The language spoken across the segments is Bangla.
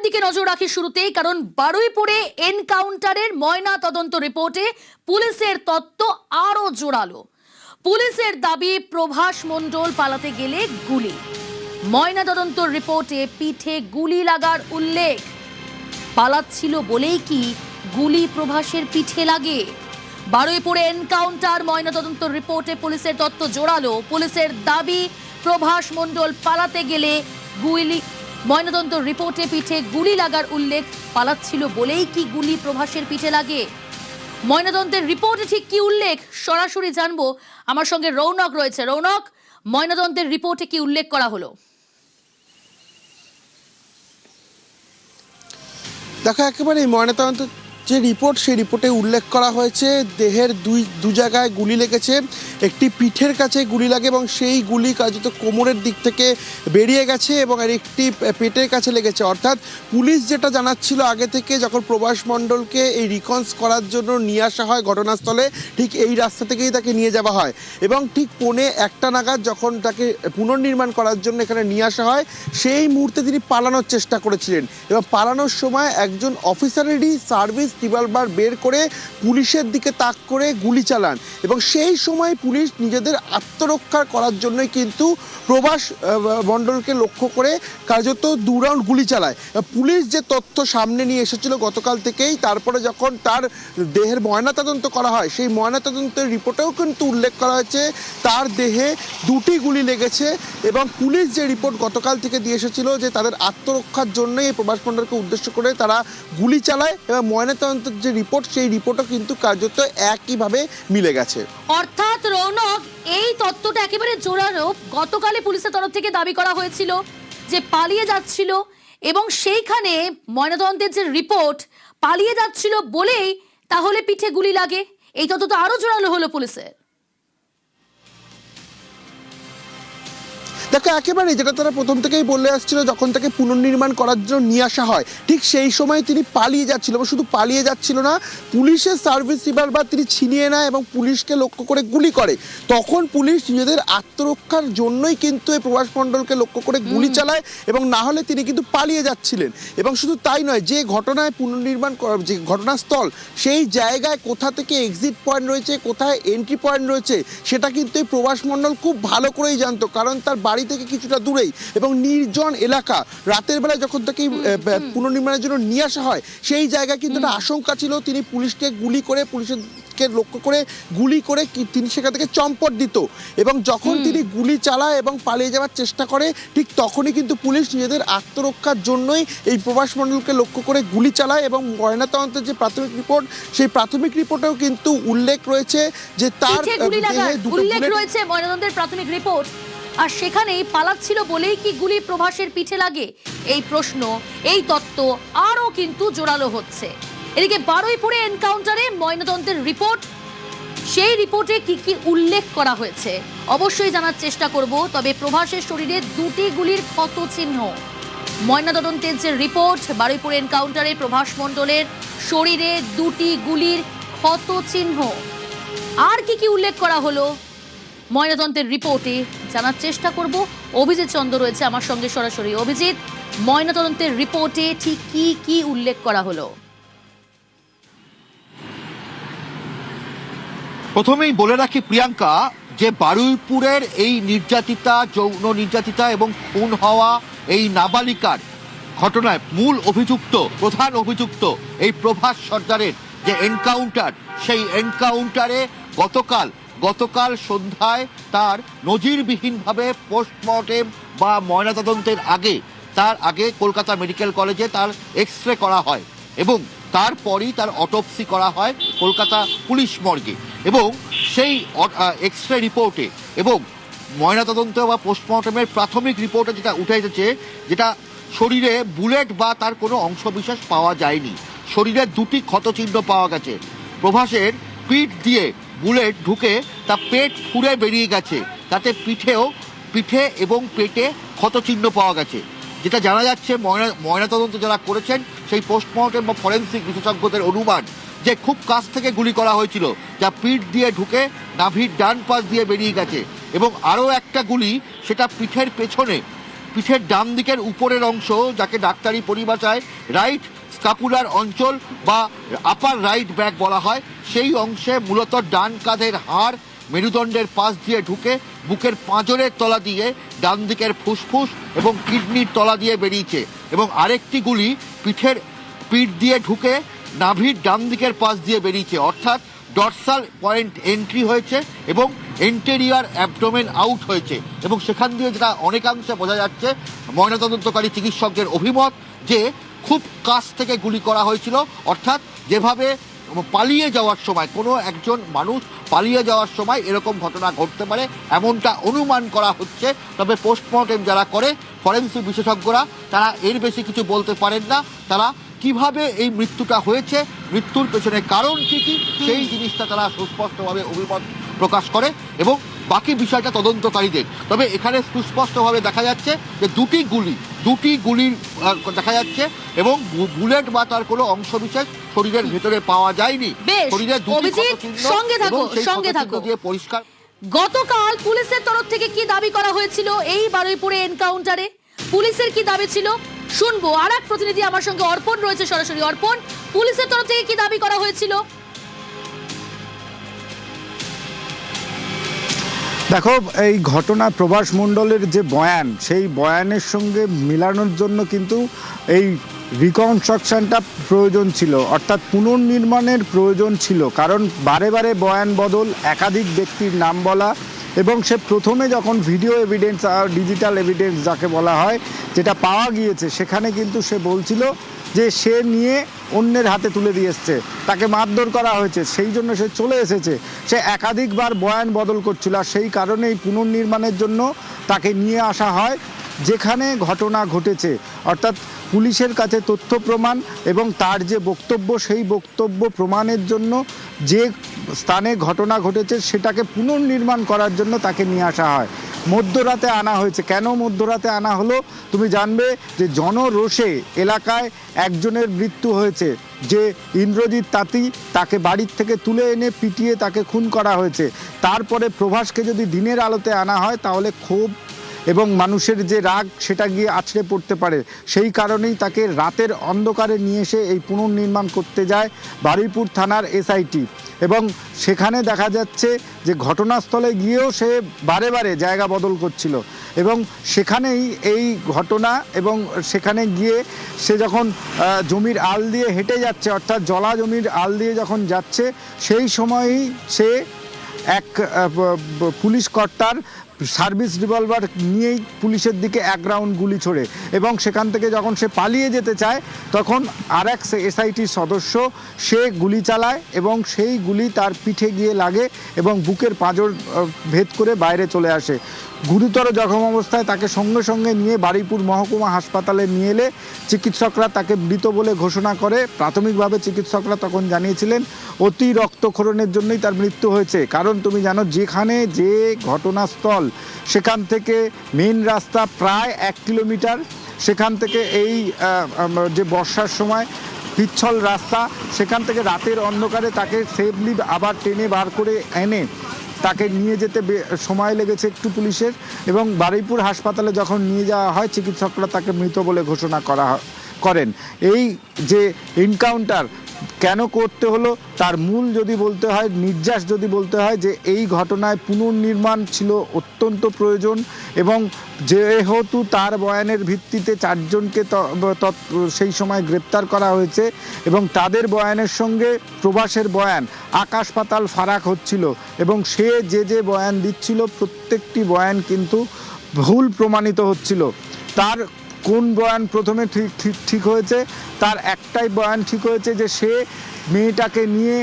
দিকে নজর রাখি শুরুতেই, কারণ বারুইপুরে এনকাউন্টারের ময়না তদন্ত রিপোর্টে পুলিশের তত্ত্ব আরো জোরালো। পুলিশের দাবি প্রভাস মণ্ডল পালাতে গেলে গুলি। ময়না তদন্ত রিপোর্টে পিঠে গুলি লাগার উল্লেখ। পালাচ্ছিল বলেই কি গুলি প্রভাসের পিঠে লাগে? বারুইপুরে এনকাউন্টার ময়না তদন্ত রিপোর্টে পুলিশের তত্ত্ব জোরালো। পুলিশের দাবি প্রভাস মণ্ডল পালাতে গেলে গুলি। ময়নাতদন্ত রিপোর্টে পিঠে গুলি লাগার উল্লেখ। পালাচ্ছিল বলেই কি গুলি প্রভাসের পিঠে লাগে? ময়নাতদন্তের রিপোর্টে ঠিক কি উল্লেখ সরাসরি জানবো। আমার সঙ্গে রৌনক রয়েছে। রৌনক, ময়নাতদন্তের রিপোর্টে কি উল্লেখ করা হলো? দেখো, একেবারে ময়নাতদন্ত যে রিপোর্ট, সেই রিপোর্টে উল্লেখ করা হয়েছে দেহের দু জায়গায় গুলি লেগেছে। একটি পিঠের কাছে গুলি লাগে এবং সেই গুলি কার্যত কোমরের দিক থেকে বেরিয়ে গেছে এবং আর একটি পেটের কাছে লেগেছে। অর্থাৎ পুলিশ যেটা জানাচ্ছিল আগে থেকে, যখন প্রভাস মণ্ডলকে এই রিকনস করার জন্য নিয়ে আসা হয় ঘটনাস্থলে, ঠিক এই রাস্তা থেকেই তাকে নিয়ে যাওয়া হয় এবং ঠিক 1:45 নাগাদ যখন তাকে পুনর্নির্মাণ করার জন্য এখানে নিয়ে আসা হয়, সেই মুহূর্তে তিনি পালানোর চেষ্টা করেছিলেন এবং পালানোর সময় একজন অফিসারেরই সার্ভিস রিভলভার বের করে পুলিশের দিকে তাক করে গুলি চালান এবং সেই সময় পুলিশ নিজেদের আত্মরক্ষা করার জন্যই কিন্তু প্রভাস মণ্ডলকে লক্ষ্য করে কার্যত 2 রাউন্ড গুলি চালায়। পুলিশ যে তথ্য সামনে নিয়ে এসেছিল গতকাল থেকেই, তারপরে যখন তার দেহের ময়নাতদন্ত করা হয়, সেই ময়নাতদন্তের রিপোর্টেও কিন্তু উল্লেখ করা হয়েছে তার দেহে 2টি গুলি লেগেছে এবং পুলিশ যে রিপোর্ট গতকাল থেকে দিয়ে এসেছিল যে তাদের আত্মরক্ষার জন্যই এই প্রভাস মণ্ডলকে উদ্দেশ্য করে তারা গুলি চালায় এবং ময়নাতদন্তের যে রিপোর্ট, সেই রিপোর্টও কিন্তু কার্যত একইভাবে মিলে গেছে। অর্থাৎ রৌনক, এই তত্ত্বটা একেবারে জোরালো। গতকালে পুলিশের তরফ থেকে দাবি করা হয়েছিল যে পালিয়ে যাচ্ছিল এবং সেইখানে ময়নাতদন্তের যে রিপোর্ট, পালিয়ে যাচ্ছিল বলেই তাহলে পিঠে গুলি লাগে। এই তত্ত্ব তো আরো জোরালো হলো পুলিশের। দেখো, একেবারে যেটা তারা প্রথম থেকেই বলে আসছিল, যখন তাকে পুনর্নির্মাণ করার জন্য নিয়ে আসা হয়, ঠিক সেই সময় তিনি পালিয়ে যাচ্ছিল এবং শুধু পালিয়ে যাচ্ছিল না, পুলিশের সার্ভিস রিভলভার তিনি ছিনিয়ে নেয় এবং পুলিশকে লক্ষ্য করে গুলি করে। তখন পুলিশ নিজেদের আত্মরক্ষার জন্যই কিন্তু এই প্রভাস মণ্ডলকে লক্ষ্য করে গুলি চালায় এবং না হলে তিনি কিন্তু পালিয়ে যাচ্ছিলেন। এবং শুধু তাই নয়, যে ঘটনায় পুনর্নির্মাণ করার যে ঘটনাস্থল, সেই জায়গায় কোথা থেকে এক্সিট পয়েন্ট রয়েছে, কোথায় এন্ট্রি পয়েন্ট রয়েছে, সেটা কিন্তু এই প্রভাস মণ্ডল খুব ভালো করেই জানতো, কারণ তার বাড়ি থেকে কিছুটা দূরেই এবং নির্জন এলাকা। রাতের বেলায় যখন তাকে পুনর্নির্মাণের জন্য নিয়ে আসা হয়, সেই জায়গায় কিন্তু একটা আশঙ্কা ছিল তিনি পুলিশকে গুলি করে, পুলিশকে লক্ষ্য করে গুলি করে তিনি সেখান থেকে চম্পট দিত এবং যখন তিনি গুলি চালায় এবং পালিয়ে যাওয়ার চেষ্টা করে, ঠিক তখনই কিন্তু পুলিশ নিজেদের আত্মরক্ষার জন্যই এই প্রভাস মণ্ডলকে লক্ষ্য করে গুলি চালায় এবং ময়নাতদন্তের যে প্রাথমিক রিপোর্ট, সেই প্রাথমিক রিপোর্টেও কিন্তু উল্লেখ রয়েছে যে তার উল্লেখ রয়েছে ময়নাতদন্তের প্রাথমিক রিপোর্ট। আর সেখানেই পালাচ্ছিল বলেই কি গুলি প্রভাসের পিঠে লাগে? এই প্রশ্ন, এই তত্ত্ব আরও কিন্তু জোরালো হচ্ছে। এদিকে বারুইপুরে এনকাউন্টারে ময়নাতদন্তের রিপোর্ট, সেই রিপোর্টে কি কি উল্লেখ করা হয়েছে অবশ্যই জানার চেষ্টা করব। তবে প্রভাসের শরীরে 2টি গুলির ক্ষত চিহ্ন। ময়নাতদন্তের যে রিপোর্ট, বারুইপুর এনকাউন্টারে প্রভাস মণ্ডলের শরীরে 2টি গুলির ক্ষত চিহ্ন। আর কি কি উল্লেখ করা হলো ময়নাতদন্তের রিপোর্টে জানার চেষ্টা করব। অভিজিৎ চন্দ্র রয়েছে আমার সঙ্গে সরাসরি। অভিজিৎ, ময়নাতদন্তের রিপোর্টে ঠিক কি কি উল্লেখ করা হলো? প্রথমেই বলে রাখি প্রিয়াঙ্কা, যে বারুইপুরের এই নির্যাতিতা, যৌন নির্যাতিতা এবং খুন হওয়া এই নাবালিকার ঘটনায় মূল অভিযুক্ত, প্রধান অভিযুক্ত এই প্রভাস সর্দারের যে এনকাউন্টার, সেই এনকাউন্টারে গতকাল সন্ধ্যায় তার নজিরবিহীনভাবে পোস্টমর্টেম বা ময়নাতদন্তের তার আগে কলকাতা মেডিকেল কলেজে তার এক্স রে করা হয় এবং তারপরই তার অটোপসি করা হয় কলকাতা পুলিশ মর্গে। এবং সেই এক্স রে রিপোর্টে এবং ময়নাতদন্ত বা পোস্টমর্টমের প্রাথমিক রিপোর্টে যেটা উঠে এসেছে, যেটা শরীরে বুলেট বা তার কোনো অংশবিশেষ পাওয়া যায়নি। শরীরে 2টি ক্ষতচিহ্ন পাওয়া গেছে। প্রভাসের পিঠ দিয়ে বুলেট ঢুকে তা পেট ফুঁড়ে বেরিয়ে গেছে, তাতে পিঠে এবং পেটে ক্ষতচিহ্ন পাওয়া গেছে। যেটা জানা যাচ্ছে, ময়নাতদন্ত যারা করেছেন সেই পোস্টমর্টেম বা ফরেন্সিক বিশেষজ্ঞদের অনুমান যে খুব কাছ থেকে গুলি করা হয়েছিল, যা পিঠ দিয়ে ঢুকে নাভির ডান পাশ দিয়ে বেরিয়ে গেছে এবং আরও একটা গুলি সেটা পিঠের পেছনে পিঠের ডান দিকের উপরের অংশ, যাকে ডাক্তারি পরিভাষায় রাইট স্কাপুলার অঞ্চল বা আপার রাইট ব্যাক বলা হয়, সেই অংশে মূলত ডান কাঁধের হাড় মেরুদণ্ডের পাশ দিয়ে ঢুকে বুকের পাঁজরের তলা দিয়ে ডান দিকের ফুসফুস এবং কিডনির তলা দিয়ে বেরিয়েছে, এবং আরেকটি গুলি পিঠ দিয়ে ঢুকে নাভির ডান দিকের পাশ দিয়ে বেরিয়েছে, অর্থাৎ ডরসাল পয়েন্ট এন্ট্রি হয়েছে এবং এন্টেরিয়ার অ্যাবডোমেন আউট হয়েছে। এবং সেখান দিয়ে যেটা অনেকাংশে বোঝা যাচ্ছে, ময়নাতদন্তকারী চিকিৎসকদের অভিমত যে খুব কাছ থেকে গুলি করা হয়েছিল, অর্থাৎ যেভাবে পালিয়ে যাওয়ার সময় কোনো একজন মানুষ পালিয়ে যাওয়ার সময় এরকম ঘটনা ঘটতে পারে এমনটা অনুমান করা হচ্ছে। তবে পোস্টমর্টেম যারা করে, ফরেন্সিক বিশেষজ্ঞরা, তারা এর বেশি কিছু বলতে পারেন না। তারা কিভাবে এই মৃত্যুটা হয়েছে, মৃত্যুর পেছনে কারণ কি কি, সেই জিনিসটা তারা সুস্পষ্টভাবে অভিমত প্রকাশ করে এবং বাকি বিষয়টা তদন্তকারীদের। তবে এখানে সুস্পষ্টভাবে দেখা যাচ্ছে যে দুটি গুলির দেখা যাচ্ছে এবং বুলেট বা তার কোনো অংশবিশেষ শরীরের ভেতরে পাওয়া যায়নি। শরীরে সঙ্গে থাকো দিয়ে পরিষ্কার। গতকাল পুলিশের তরফ থেকে কি দাবি করা হয়েছিল এই বারুইপুরে এনকাউন্টারে? পুলিশের কি দাবি ছিল শুনবো। আর এক প্রতিনিধি আমার সঙ্গে অর্পণ রয়েছে, সরাসরি অর্পণ, পুলিশের তরফ থেকে কি দাবি করা হয়েছিল? দেখো, এই ঘটনা প্রভাস মণ্ডলের যে বয়ান, সেই বয়ানের সঙ্গে মিলানোর জন্য কিন্তু এই রিকনস্ট্রাকশনটা প্রয়োজন ছিল, অর্থাৎ পুনর্নির্মাণের প্রয়োজন ছিল। কারণ বারে বারে বয়ান বদল, একাধিক ব্যক্তির নাম বলা, এবং সে প্রথমে যখন ভিডিও এভিডেন্স আর ডিজিটাল এভিডেন্স যাকে বলা হয় যেটা পাওয়া গিয়েছে, সেখানে কিন্তু সে বলছিল যে সে নিয়ে অন্যের হাতে তুলে দিয়ে এসছে, তাকে মারধর করা হয়েছে, সেই জন্য সে চলে এসেছে। সে একাধিকবার বয়ান বদল করছিল, আর সেই কারণেই পুনর্নির্মাণের জন্য তাকে নিয়ে আসা হয় যেখানে ঘটনা ঘটেছে। অর্থাৎ পুলিশের কাছে তথ্য প্রমাণ এবং তার যে বক্তব্য, সেই বক্তব্য প্রমাণের জন্য যে স্থানে ঘটনা ঘটেছে সেটাকে পুনর্নির্মাণ করার জন্য তাকে নিয়ে আসা হয়। মধ্যরাতে আনা হয়েছে। কেন মধ্যরাতে আনা হলো তুমি জানবে যে জনরোষে এলাকায় একজনের মৃত্যু হয়েছে, যে ইন্দ্রজিৎ তাঁতি, তাকে বাড়ির থেকে তুলে এনে পিটিয়ে তাকে খুন করা হয়েছে। তারপরে প্রভাসকে যদি দিনের আলোতে আনা হয় তাহলে ক্ষোভ এবং মানুষের যে রাগ সেটা গিয়ে আছড়ে পড়তে পারে। সেই কারণেই তাকে রাতের অন্ধকারে নিয়ে এসে এই পুনর্নির্মাণ করতে যায় বারুইপুর থানার এসআইটি। এবং সেখানে দেখা যাচ্ছে যে ঘটনাস্থলে গিয়েও সে বারে বারে জায়গা বদল করছিল, এবং সেখানেই এই ঘটনা। এবং সেখানে গিয়ে সে যখন জমির আল দিয়ে হেঁটে যাচ্ছে, অর্থাৎ জলা জমির আল দিয়ে যখন যাচ্ছে, সেই সময়ই সে এক পুলিশ কর্তার সার্ভিস রিভলভার নিয়েই পুলিশের দিকে এক রাউন্ড গুলি ছোড়ে। এবং সেখান থেকে যখন সে পালিয়ে যেতে চায়, তখন আর এক এসআইটির সদস্য সে গুলি চালায় এবং সেই গুলি তার পিঠে গিয়ে লাগে এবং বুকের পাঁজর ভেদ করে বাইরে চলে আসে। গুরুতর জখম অবস্থায় তাকে সঙ্গে সঙ্গে নিয়ে বারুইপুর মহকুমা হাসপাতালে নিয়ে এলে চিকিৎসকরা তাকে মৃত বলে ঘোষণা করে। প্রাথমিকভাবে চিকিৎসকরা তখন জানিয়েছিলেন অতি রক্তক্ষরণের জন্যই তার মৃত্যু হয়েছে। কারণ তুমি জানো, যেখানে যে ঘটনাস্থল, সেখান থেকে মেইন রাস্তা প্রায় 1 কিলোমিটার, সেখান থেকে এই যে বর্ষার সময় পিচ্ছল রাস্তা, সেখান থেকে রাতের অন্ধকারে তাকে সেফলি আবার টেনে বার করে এনে তাকে নিয়ে যেতে সময় লেগেছে একটু পুলিশের। এবং বারুইপুর হাসপাতালে যখন নিয়ে যাওয়া হয়, চিকিৎসকরা তাকে মৃত বলে ঘোষণা করেন। এই যে এনকাউন্টার কেন করতে হলো, তার মূল যদি বলতে হয়, নির্যাস যদি বলতে হয়, যে এই ঘটনায় পুনর্নির্মাণ ছিল অত্যন্ত প্রয়োজন। এবং যেহেতু তার বয়ানের ভিত্তিতে 4 জনকে সেই সময় গ্রেপ্তার করা হয়েছে, এবং তাদের বয়ানের সঙ্গে প্রভাসের বয়ান আকাশ পাতাল ফারাক হচ্ছিল, এবং সে যে বয়ান দিচ্ছিল প্রত্যেকটি বয়ান কিন্তু ভুল প্রমাণিত হচ্ছিল। তার কোন বয়ান প্রথমে ঠিক হয়েছে? তার একটাই বয়ান ঠিক হয়েছে যে সে মেয়েটাকে নিয়ে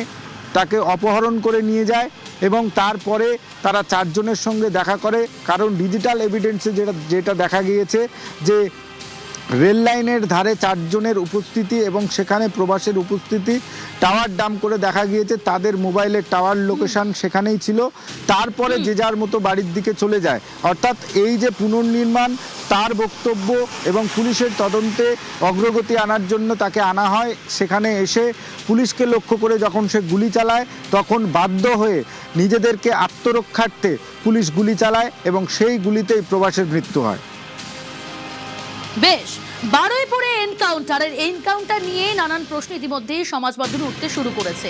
তাকে অপহরণ করে নিয়ে যায় এবং তারপরে তারা 4 জনের সঙ্গে দেখা করে। কারণ ডিজিটাল এভিডেন্সে যেটা দেখা গিয়েছে যে রেল লাইনের ধারে 4 জনের উপস্থিতি এবং সেখানে প্রবাসের উপস্থিতি টাওয়ার ডাম করে দেখা গিয়েছে। তাদের মোবাইলের টাওয়ার লোকেশন সেখানেই ছিল। তারপরে যে যার মতো বাড়ির দিকে চলে যায়। অর্থাৎ এই যে পুনর্নির্মাণ, তার বক্তব্য এবং পুলিশের তদন্তে অগ্রগতি আনার জন্য তাকে আনা হয়। সেখানে এসে পুলিশকে লক্ষ্য করে যখন সে গুলি চালায়, তখন বাধ্য হয়ে নিজেদেরকে আত্মরক্ষার্থে পুলিশ গুলি চালায় এবং সেই গুলিতেই প্রবাসের মৃত্যু হয়। বেশ, বারুইপুরে এনকাউন্টার নিয়ে নানান প্রশ্ন ইতিমধ্যেই সমাজ মাধ্যমে উঠতে শুরু করেছে।